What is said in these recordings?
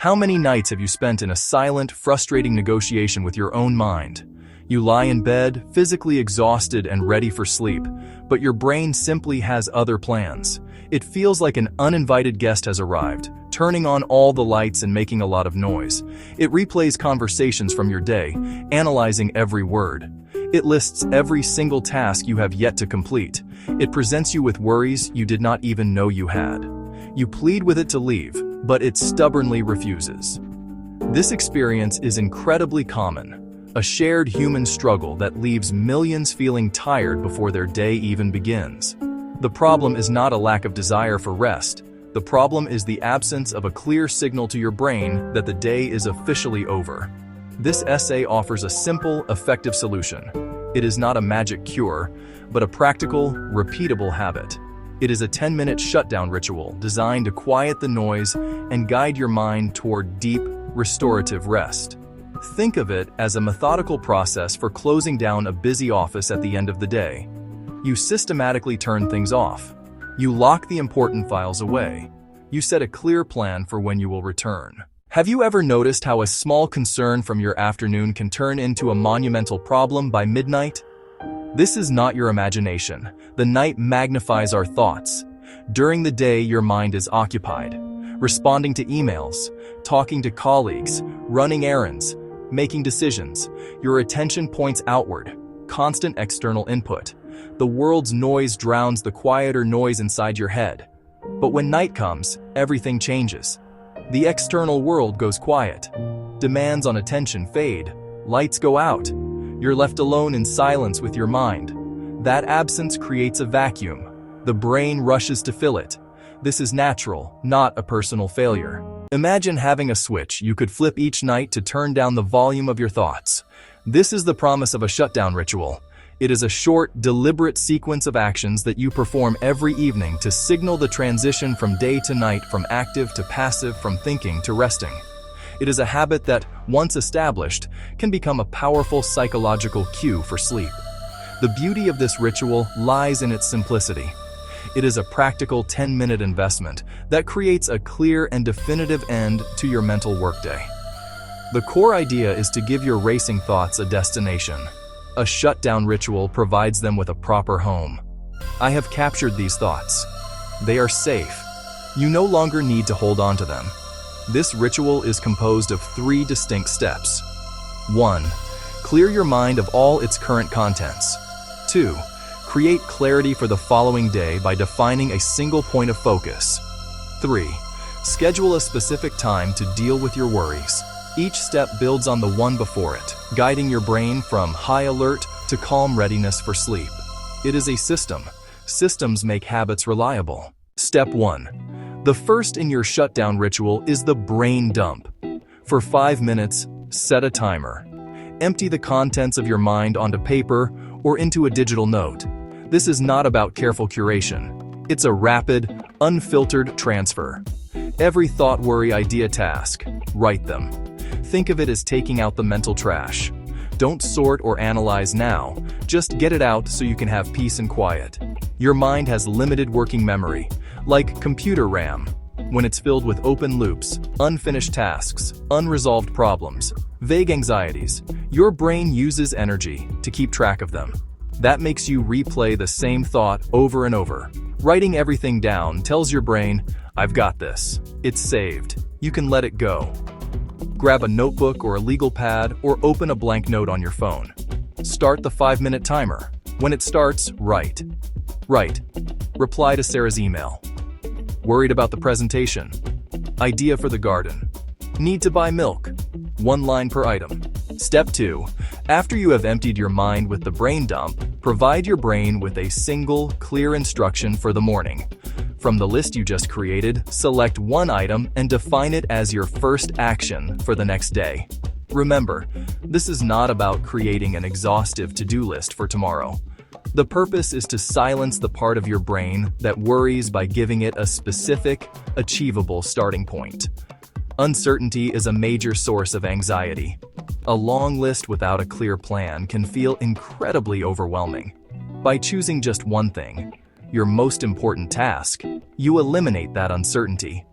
How many nights have you spent in a silent, frustrating negotiation with your own mind? You lie in bed, physically exhausted and ready for sleep, but your brain simply has other plans. It feels like an uninvited guest has arrived, turning on all the lights and making a lot of noise. It replays conversations from your day, analyzing every word. It lists every single task you have yet to complete. It presents you with worries you did not even know you had. You plead with it to leave, but it stubbornly refuses. This experience is incredibly common, a shared human struggle that leaves millions feeling tired before their day even begins. The problem is not a lack of desire for rest. The problem is the absence of a clear signal to your brain that the day is officially over. This essay offers a simple, effective solution. It is not a magic cure, but a practical, repeatable habit. It is a 10-minute shutdown ritual designed to quiet the noise and guide your mind toward deep, restorative rest. Think of it as a methodical process for closing down a busy office at the end of the day. You systematically turn things off. You lock the important files away. You set a clear plan for when you will return. Have you ever noticed how a small concern from your afternoon can turn into a monumental problem by midnight? This is not your imagination. The night magnifies our thoughts. During the day, your mind is occupied, responding to emails, talking to colleagues, running errands, making decisions. Your attention points outward, constant external input. The world's noise drowns the quieter noise inside your head. But when night comes, everything changes. The external world goes quiet. Demands on attention fade. Lights go out. You're left alone in silence with your mind. That absence creates a vacuum. The brain rushes to fill it. This is natural, not a personal failure. Imagine having a switch you could flip each night to turn down the volume of your thoughts. This is the promise of a shutdown ritual. It is a short, deliberate sequence of actions that you perform every evening to signal the transition from day to night, from active to passive, from thinking to resting. It is a habit that, once established, can become a powerful psychological cue for sleep. The beauty of this ritual lies in its simplicity. It is a practical 10-minute investment that creates a clear and definitive end to your mental workday. The core idea is to give your racing thoughts a destination. A shutdown ritual provides them with a proper home. I have captured these thoughts. They are safe. You no longer need to hold on to them. This ritual is composed of 3 distinct steps. 1. Clear your mind of all its current contents. 2. Create clarity for the following day by defining a single point of focus. 3. Schedule a specific time to deal with your worries. Each step builds on the one before it, guiding your brain from high alert to calm readiness for sleep. It is a system. Systems make habits reliable. Step 1. The first in your shutdown ritual is the brain dump. For 5 minutes, set a timer. Empty the contents of your mind onto paper or into a digital note. This is not about careful curation. It's a rapid, unfiltered transfer. Every thought, worry, idea, task, write them. Think of it as taking out the mental trash. Don't sort or analyze now. Just get it out so you can have peace and quiet. Your mind has limited working memory, like computer RAM. When it's filled with open loops, unfinished tasks, unresolved problems, vague anxieties, your brain uses energy to keep track of them. That makes you replay the same thought over and over. Writing everything down tells your brain, I've got this. It's saved. You can let it go. Grab a notebook or a legal pad or open a blank note on your phone. Start the 5-minute timer. When it starts, write. Write. Reply to Sarah's email. Worried about the presentation. Idea for the garden. Need to buy milk. 1 line per item. Step 2. After you have emptied your mind with the brain dump, provide your brain with a single, clear instruction for the morning. From the list you just created, select 1 item and define it as your first action for the next day. Remember, this is not about creating an exhaustive to-do list for tomorrow. The purpose is to silence the part of your brain that worries by giving it a specific, achievable starting point. Uncertainty is a major source of anxiety. A long list without a clear plan can feel incredibly overwhelming. By choosing just one thing, your most important task, you eliminate that uncertainty.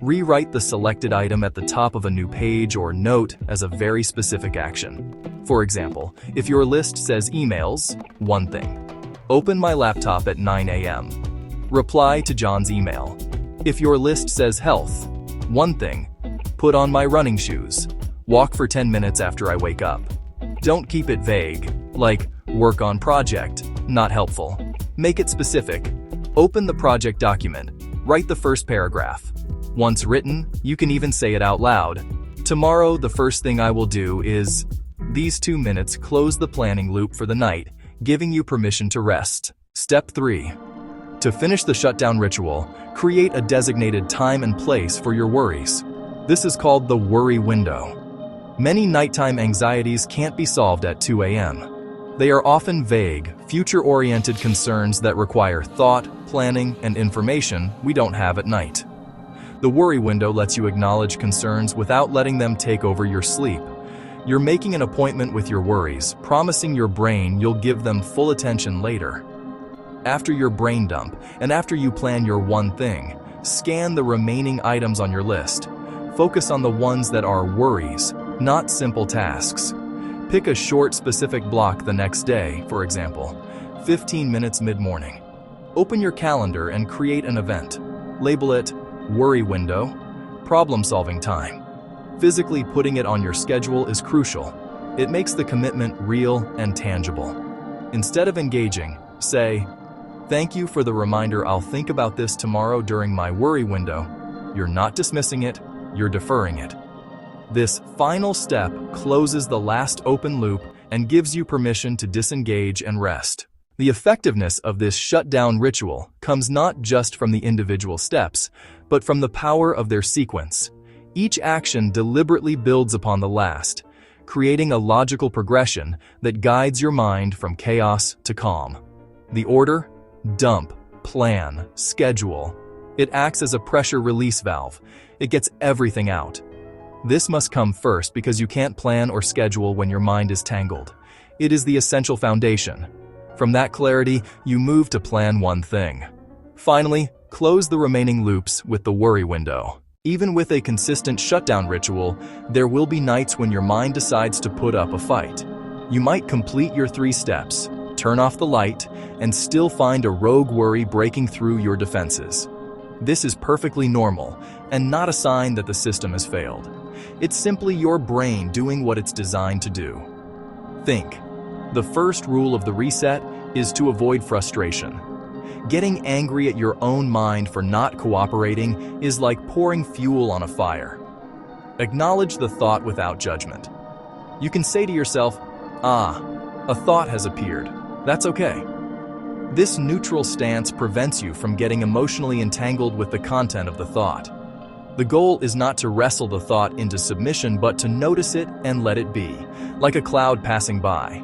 Rewrite the selected item at the top of a new page or note as a very specific action. For example, if your list says emails, one thing. Open my laptop at 9 a.m. Reply to John's email. If your list says health, one thing. Put on my running shoes. Walk for 10 minutes after I wake up. Don't keep it vague, like work on project, not helpful. Make it specific. Open the project document. Write the first paragraph. Once written, you can even say it out loud. Tomorrow, the first thing I will do is... These 2 minutes close the planning loop for the night, giving you permission to rest. Step 3. To finish the shutdown ritual, create a designated time and place for your worries. This is called the worry window. Many nighttime anxieties can't be solved at 2 a.m. They are often vague, future-oriented concerns that require thought, planning, and information we don't have at night. The worry window lets you acknowledge concerns without letting them take over your sleep. You're making an appointment with your worries, promising your brain you'll give them full attention later. After your brain dump, and after you plan your one thing, scan the remaining items on your list. Focus on the ones that are worries, not simple tasks. Pick a short, specific block the next day, for example, 15 minutes mid-morning. Open your calendar and create an event. Label it Worry Window, Problem-Solving Time. Physically putting it on your schedule is crucial. It makes the commitment real and tangible. Instead of engaging, say, "Thank you for the reminder, I'll think about this tomorrow during my worry window." You're not dismissing it, you're deferring it. This final step closes the last open loop and gives you permission to disengage and rest. The effectiveness of this shutdown ritual comes not just from the individual steps, but from the power of their sequence. Each action deliberately builds upon the last, creating a logical progression that guides your mind from chaos to calm. The order: dump, plan, schedule. It acts as a pressure release valve. It gets everything out. This must come first because you can't plan or schedule when your mind is tangled. It is the essential foundation. From that clarity, you move to plan one thing. Finally, close the remaining loops with the worry window. Even with a consistent shutdown ritual, there will be nights when your mind decides to put up a fight. You might complete your 3 steps, turn off the light, and still find a rogue worry breaking through your defenses. This is perfectly normal and not a sign that the system has failed. It's simply your brain doing what it's designed to do. Think. The first rule of the reset is to avoid frustration. Getting angry at your own mind for not cooperating is like pouring fuel on a fire. Acknowledge the thought without judgment. You can say to yourself, a thought has appeared. That's okay. This neutral stance prevents you from getting emotionally entangled with the content of the thought. The goal is not to wrestle the thought into submission, but to notice it and let it be, like a cloud passing by.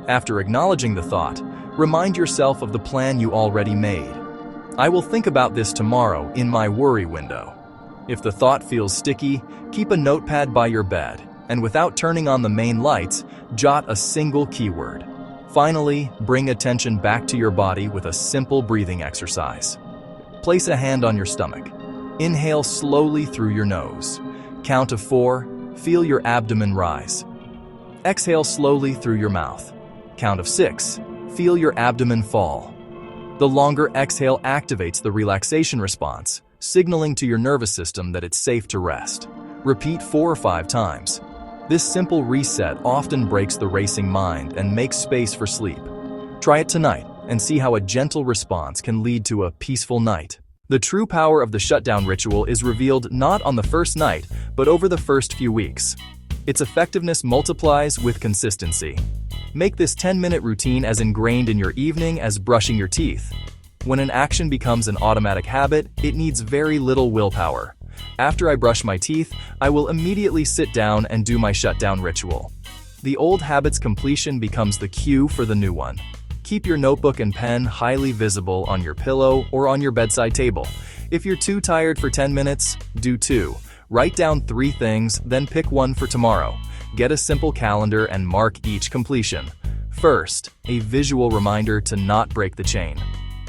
After acknowledging the thought, remind yourself of the plan you already made. I will think about this tomorrow in my worry window. If the thought feels sticky, keep a notepad by your bed, and without turning on the main lights, jot a single keyword. Finally, bring attention back to your body with a simple breathing exercise. Place a hand on your stomach. Inhale slowly through your nose. Count to 4, feel your abdomen rise. Exhale slowly through your mouth. Count of 6, feel your abdomen fall. The longer exhale activates the relaxation response, signaling to your nervous system that it's safe to rest. Repeat 4 or 5 times. This simple reset often breaks the racing mind and makes space for sleep. Try it tonight and see how a gentle response can lead to a peaceful night. The true power of the shutdown ritual is revealed not on the first night, but over the first few weeks. Its effectiveness multiplies with consistency. Make this 10-minute routine as ingrained in your evening as brushing your teeth. When an action becomes an automatic habit, it needs very little willpower. After I brush my teeth, I will immediately sit down and do my shutdown ritual. The old habit's completion becomes the cue for the new one. Keep your notebook and pen highly visible on your pillow or on your bedside table. If you're too tired for 10 minutes, do 2. Write down 3 things, then pick one for tomorrow. Get a simple calendar and mark each completion. First, a visual reminder to not break the chain.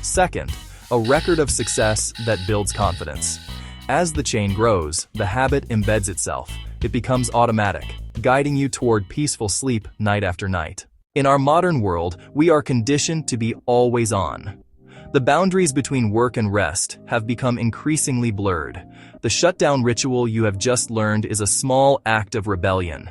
Second, a record of success that builds confidence. As the chain grows, the habit embeds itself. It becomes automatic, guiding you toward peaceful sleep night after night. In our modern world, we are conditioned to be always on. The boundaries between work and rest have become increasingly blurred. The shutdown ritual you have just learned is a small act of rebellion.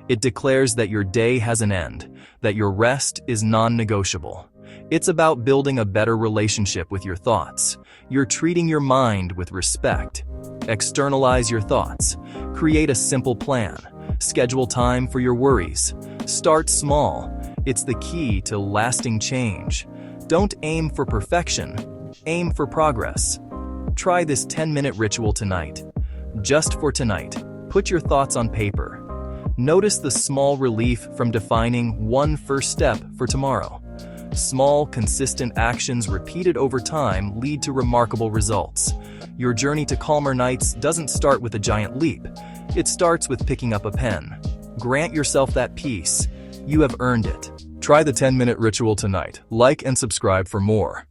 It declares that your day has an end, that your rest is non-negotiable. It's about building a better relationship with your thoughts. You're treating your mind with respect. Externalize your thoughts. Create a simple plan. Schedule time for your worries. Start small. It's the key to lasting change. Don't aim for perfection. Aim for progress. Try this 10-minute ritual tonight. Just for tonight, put your thoughts on paper. Notice the small relief from defining one first step for tomorrow. Small, consistent actions repeated over time lead to remarkable results. Your journey to calmer nights doesn't start with a giant leap. It starts with picking up a pen. Grant yourself that peace. You have earned it. Try the 10-minute ritual tonight. Like and subscribe for more.